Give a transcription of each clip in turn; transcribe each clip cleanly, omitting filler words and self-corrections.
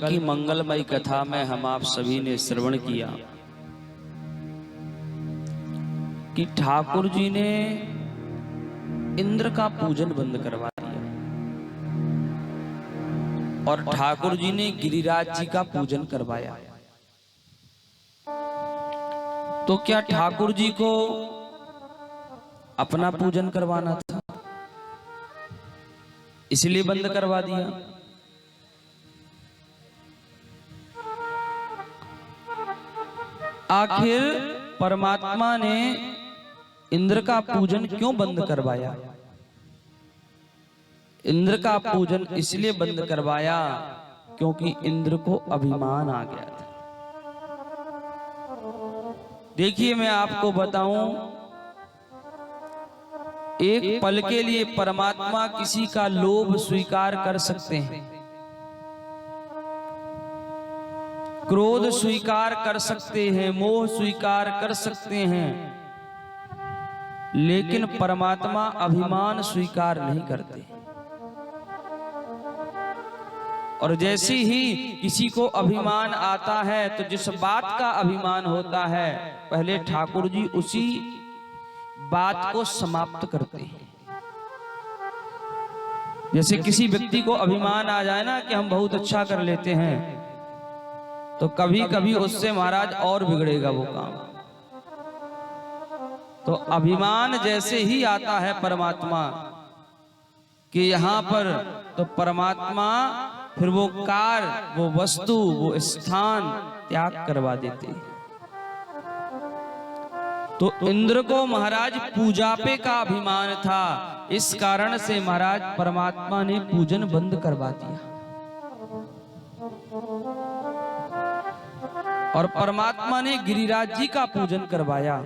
की मंगलमयी कथा में हम आप सभी ने श्रवण किया कि ठाकुर जी ने इंद्र का पूजन बंद करवा दिया और ठाकुर जी ने गिरिराज जी का पूजन करवाया। तो क्या ठाकुर जी को अपना पूजन करवाना था, इसलिए बंद करवा दिया? आखिर परमात्मा ने इंद्र का पूजन क्यों बंद करवाया? इंद्र का पूजन इसलिए बंद करवाया क्योंकि इंद्र को अभिमान आ गया था। देखिए, मैं आपको बताऊं, एक पल के लिए परमात्मा किसी का लोभ स्वीकार कर सकते हैं, क्रोध स्वीकार कर सकते हैं, मोह स्वीकार कर सकते हैं, लेकिन परमात्मा अभिमान स्वीकार नहीं करते। और जैसे ही किसी को अभिमान आता है तो जिस बात का अभिमान होता है, पहले ठाकुर जी उसी बात को समाप्त करते हैं। जैसे किसी व्यक्ति को अभिमान आ जाए ना कि हम बहुत अच्छा कर लेते हैं, तो कभी कभी उससे महाराज और बिगड़ेगा वो काम। तो अभिमान जैसे ही आता है परमात्मा कि यहां पर, तो परमात्मा फिर वो कार्य, वो वस्तु, वो स्थान त्याग करवा देते हैं। तो इंद्र को महाराज पूजा पे का अभिमान था, इस कारण से महाराज परमात्मा ने पूजन बंद करवा दिया और परमात्मा ने गिरिराज जी का पूजन करवाया।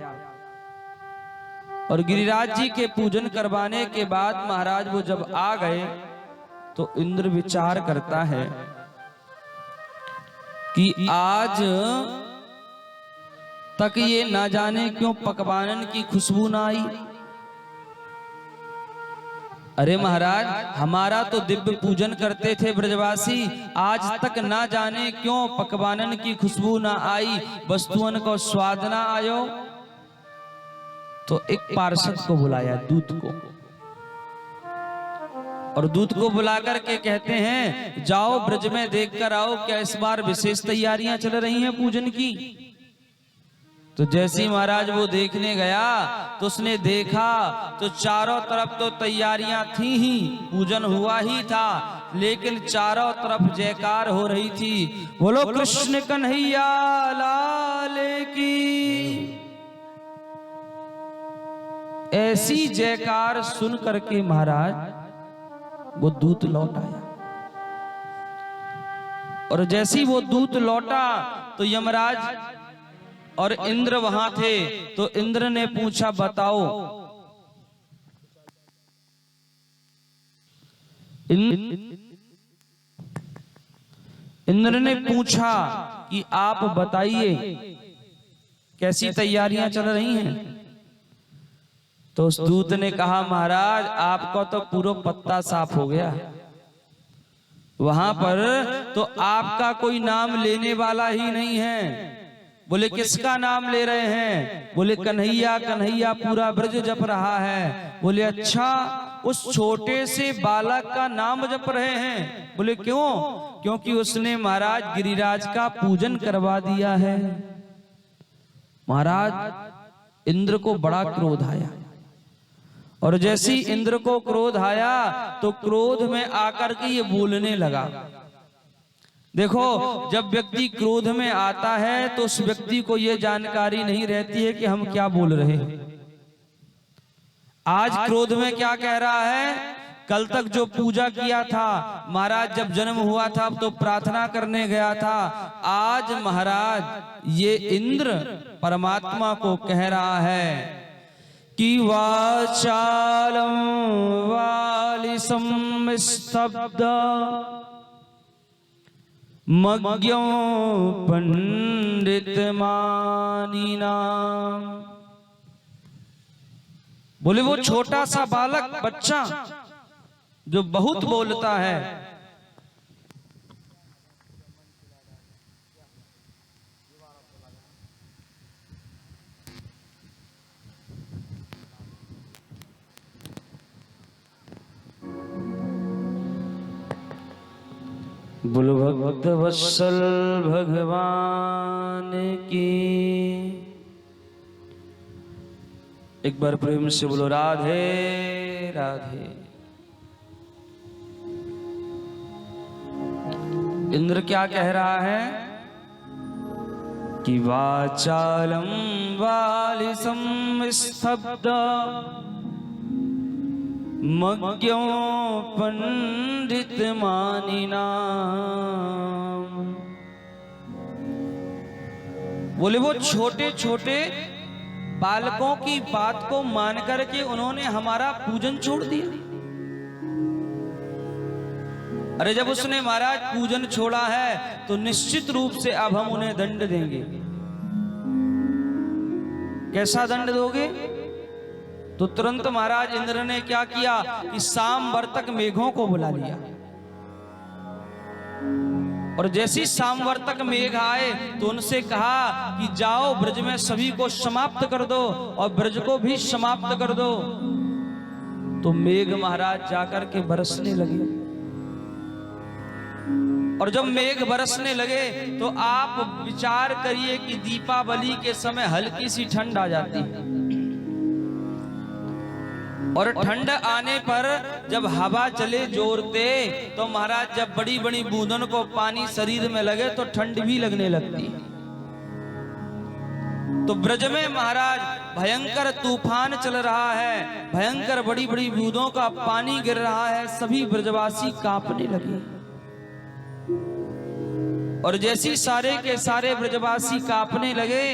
और गिरिराज जी के पूजन करवाने के बाद महाराज वो जब आ गए तो इंद्र विचार करता है कि आज तक ये ना जाने क्यों पकवानन की खुशबू ना आई। अरे महाराज, हमारा तो दिव्य पूजन करते थे ब्रजवासी, आज तक ना जाने क्यों पकवानन की खुशबू ना आई, वस्तुअन को स्वाद ना आयो। तो एक पार्षद को बुलाया, दूत को, और दूत को बुला करके कहते हैं, जाओ ब्रज में देख कर आओ, क्या इस बार विशेष तैयारियां चल रही हैं पूजन की। तो जैसे ही महाराज वो देखने गया तो उसने देखा तो चारों तरफ तो तैयारियां थी ही, पूजन हुआ ही था, लेकिन चारों तरफ जयकार हो रही थी, बोलो कृष्ण कन्हैया लाल की। ऐसी जयकार सुन करके महाराज वो दूत लौट आया। और जैसे ही वो दूत लौटा तो यमराज और इंद्र वहां थे। तो इंद्र ने पूछा, बताओ, इंद्र ने पूछा कि आप बताइए कैसी तैयारियां चल रही हैं। तो उस दूत ने कहा, महाराज आपका तो पूरा पत्ता साफ हो गया, वहां पर तो आपका कोई नाम लेने वाला ही नहीं है। बोले किसका नाम ले रहे हैं? बोले कन्हैया कन्हैया पूरा ब्रज जप रहा है। बोले अच्छा, उस छोटे से बालक का नाम जप रहे हैं? बोले क्यों? क्योंकि उसने महाराज गिरिराज का पूजन करवा दिया है। महाराज इंद्र को बड़ा क्रोध आया, और जैसे ही इंद्र को क्रोध आया तो क्रोध में आकर के ये बोलने लगा। देखो, जब व्यक्ति क्रोध में आता है तो उस व्यक्ति को ये जानकारी नहीं रहती है कि हम क्या बोल रहे हैं। आज क्रोध में क्या कह रहा है? कल तक जो पूजा किया था, महाराज जब जन्म हुआ था तो प्रार्थना करने गया था, आज महाराज ये इंद्र परमात्मा को कह रहा है कि वाचालम वालिसम स्तब्ध मज्ञो पंडित मानिना। बोले वो छोटा सा बालक, बच्चा जो बहुत बोलता है, बोलो भक्त वत्सल भगवान की। एक बार प्रेम से बोलो राधे राधे। इंद्र क्या कह रहा है कि वाचालम वालिसम स्तब्ध मज्ञो पंडित मानिना। बोले वो छोटे छोटे बालकों की बात को मान करके उन्होंने हमारा पूजन छोड़ दिया। अरे जब उसने महाराज पूजन छोड़ा है तो निश्चित रूप से अब हम उन्हें दंड देंगे। कैसा दंड दोगे? तो तुरंत महाराज इंद्र ने क्या किया कि सामवर्तक मेघों को बुला लिया, और जैसी सामवर्तक मेघ आए तो उनसे कहा कि जाओ ब्रज में सभी को समाप्त कर दो और ब्रज को भी समाप्त कर दो। तो मेघ महाराज जाकर के बरसने लगे, और जब मेघ बरसने लगे तो आप विचार करिए कि दीपावली के समय हल्की सी ठंड आ जाती है, और ठंड आने पर जब हवा चले जोरते तो महाराज जब बड़ी बड़ी बूंदन को पानी शरीर में लगे तो ठंड भी लगने लगती है। तो ब्रज में महाराज भयंकर तूफान चल रहा है, भयंकर बड़ी बड़ी बूंदों का पानी गिर रहा है, सभी ब्रजवासी कांपने लगे। और जैसी सारे के सारे ब्रजवासी कांपने लगे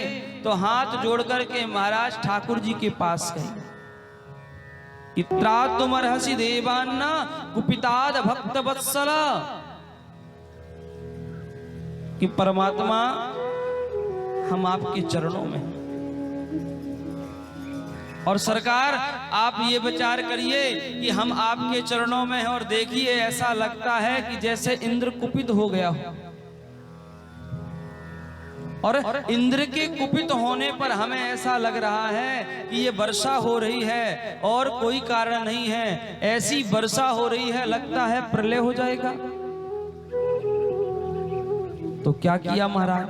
तो हाथ जोड़ करके महाराज ठाकुर जी के पास गए। त्रातुमर्हसि देवान्ना कुपिताद भक्त वत्सला, कि परमात्मा हम आपके चरणों में, और सरकार आप ये विचार करिए कि हम आपके चरणों में हैं और देखिए ऐसा लगता है कि जैसे इंद्र कुपित हो गया हो, और इंद्र के कुपित होने पर हमें ऐसा लग रहा है कि ये वर्षा हो रही है और कोई कारण नहीं है, ऐसी वर्षा हो रही है लगता है प्रलय हो जाएगा। तो क्या किया महाराज?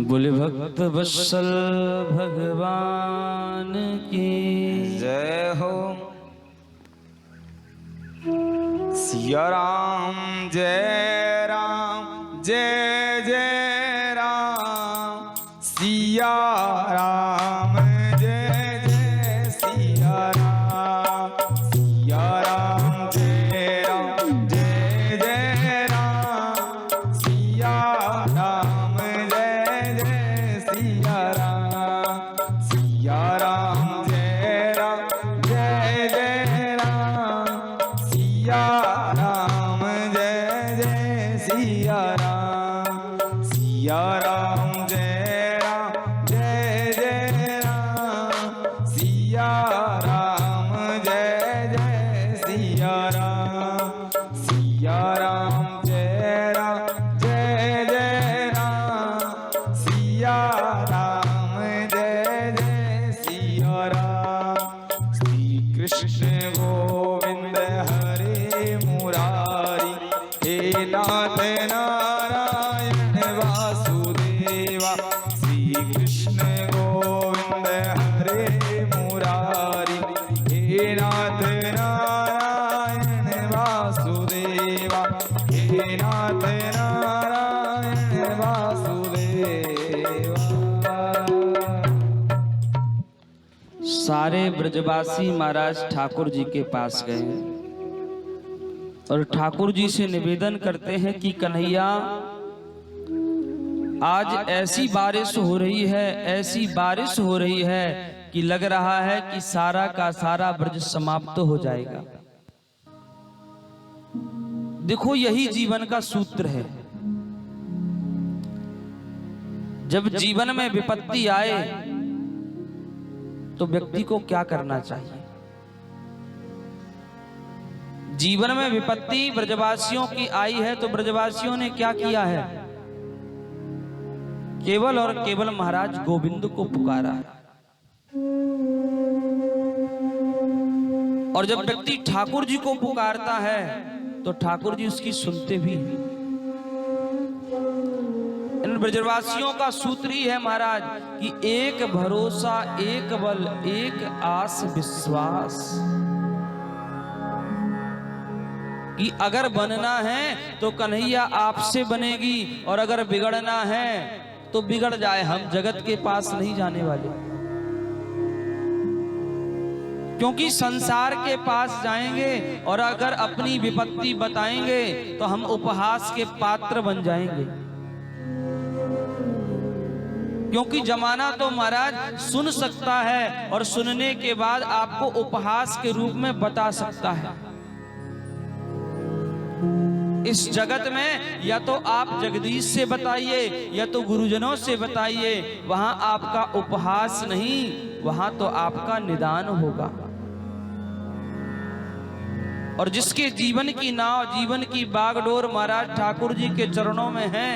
बोले भक्त वत्सल भगवान की जय हो। सिया राम जय राम जय जय राम, सिया राम जय जय सिया राम, सिया राम जय जय राम, सिया राम जय जय सिया राम, सिया राम जय जय राम, सिया राम जय जय सिया राम, सिया राम जय जय राम, सिया राम जय जय सिया राम, सिया राम जय जय राम, सिया राम जय जय सिया राम। श्री कृष्ण गोविंद हरे मुरारी, हे नाथ नारायण वासुदेवा, श्री कृष्ण गोविंद हरे मुरारी, हे नाथ नारायण वासुदेवा, हे नाथ नारायण वासुदेवा। सारे ब्रजवासी महाराज ठाकुर जी के पास गए और ठाकुर जी से निवेदन करते हैं कि कन्हैया आज ऐसी बारिश हो रही है, ऐसी बारिश हो रही है कि लग रहा है कि सारा का सारा ब्रज समाप्त हो जाएगा। देखो यही जीवन का सूत्र है, जब जीवन में विपत्ति आए तो व्यक्ति को क्या करना चाहिए। जीवन में विपत्ति ब्रजवासियों की आई है तो ब्रजवासियों ने क्या किया है? केवल और केवल महाराज गोविंद को पुकारा है। और जब व्यक्ति ठाकुर जी को पुकारता है तो ठाकुर जी उसकी सुनते भी हैं। इन ब्रजवासियों का सूत्र ही है महाराज कि एक भरोसा, एक बल, एक आस विश्वास, कि अगर बनना है तो कन्हैया आपसे बनेगी और अगर बिगड़ना है तो बिगड़ जाए, हम जगत के पास नहीं जाने वाले। क्योंकि संसार के पास जाएंगे और अगर अपनी विपत्ति बताएंगे तो हम उपहास के पात्र बन जाएंगे। क्योंकि जमाना तो महाराज सुन सकता है और सुनने के बाद आपको उपहास के रूप में बता सकता है। इस जगत में या तो आप जगदीश से बताइए या तो गुरुजनों से बताइए, वहां आपका उपहास नहीं, वहां तो आपका निदान होगा। और जिसके जीवन की नाव, जीवन की बागडोर महाराज ठाकुर जी के चरणों में है,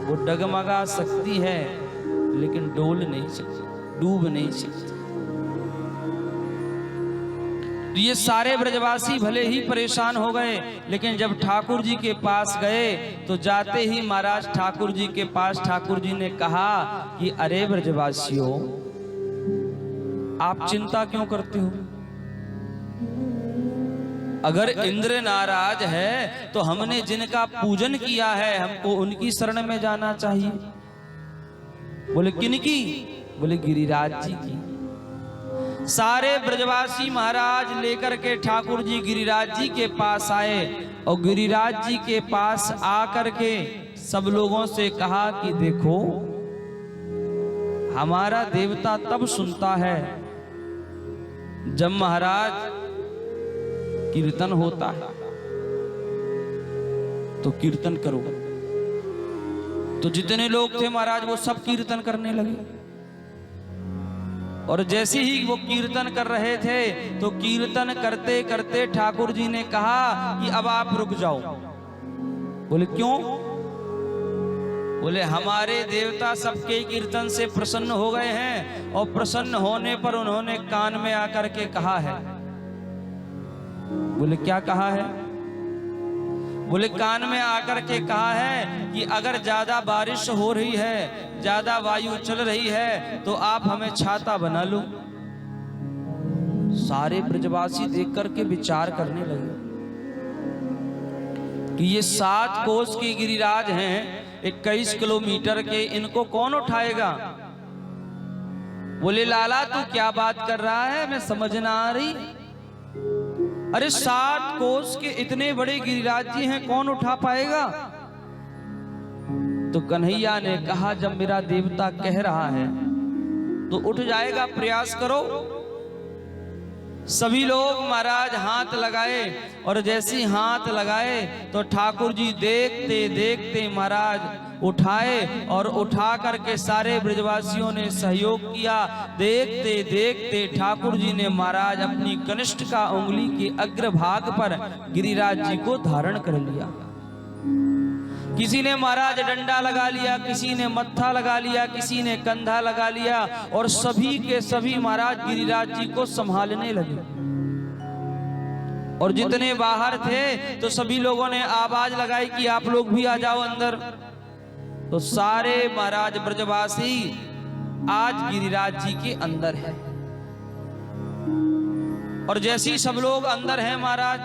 वो डगमगा सकती है लेकिन डोल नहीं सकती, डूब नहीं सकती। तो ये सारे ब्रजवासी भले ही परेशान हो गए, लेकिन जब ठाकुर जी के पास गए तो जाते ही महाराज ठाकुर जी के पास ठाकुर जी ने कहा कि अरे ब्रजवासियों, आप चिंता क्यों करते हो? अगर इंद्र नाराज है तो हमने जिनका पूजन किया है हमको उनकी शरण में जाना चाहिए। बोले किनकी? बोले गिरिराज जी की। सारे ब्रजवासी महाराज लेकर के ठाकुर जी गिरिराज जी के पास आए और गिरिराज जी के पास आकर के सब लोगों से कहा कि देखो, हमारा देवता तब सुनता है जब महाराज कीर्तन होता है, तो कीर्तन करो। तो जितने लोग थे महाराज वो सब कीर्तन करने लगे। और जैसे ही वो कीर्तन कर रहे थे तो कीर्तन करते करते ठाकुर जी ने कहा कि अब आप रुक जाओ। बोले क्यों? बोले हमारे देवता सबके कीर्तन से प्रसन्न हो गए हैं और प्रसन्न होने पर उन्होंने कान में आकर के कहा है। बोले क्या कहा है? बोले कान में आकर के कहा है कि अगर ज्यादा बारिश हो रही है, ज्यादा वायु चल रही है तो आप हमें छाता बना लो। सारे ब्रजवासी देख करके विचार करने लगे कि ये 7 कोस के गिरिराज हैं, 21 किलोमीटर के, इनको कौन उठाएगा? बोले लाला तू क्या बात कर रहा है, मैं समझ ना आ रही। अरे 7 कोस के इतने बड़े गिरिराज जी हैं, कौन उठा पाएगा? तो कन्हैया ने कहा जब मेरा देवता कह रहा है तो उठ जाएगा, प्रयास करो। सभी लोग महाराज हाथ लगाए और जैसे हाथ लगाए तो ठाकुर जी देखते देखते महाराज उठाए और उठा करके सारे ब्रजवासियों ने सहयोग किया। देखते देखते ठाकुर जी ने महाराज अपनी कनिष्ठ का उंगली के अग्रभाग पर गिरिराज जी को धारण कर लिया। किसी ने महाराज डंडा लगा लिया, किसी ने मत्था लगा लिया, किसी ने कंधा लगा लिया और सभी के सभी महाराज गिरिराज जी को संभालने लगे। और जितने बाहर थे तो सभी लोगों ने आवाज लगाई कि आप लोग भी आ जाओ अंदर। तो सारे महाराज ब्रजवासी आज गिरिराज जी के अंदर है। और जैसे ही सब लोग अंदर हैं महाराज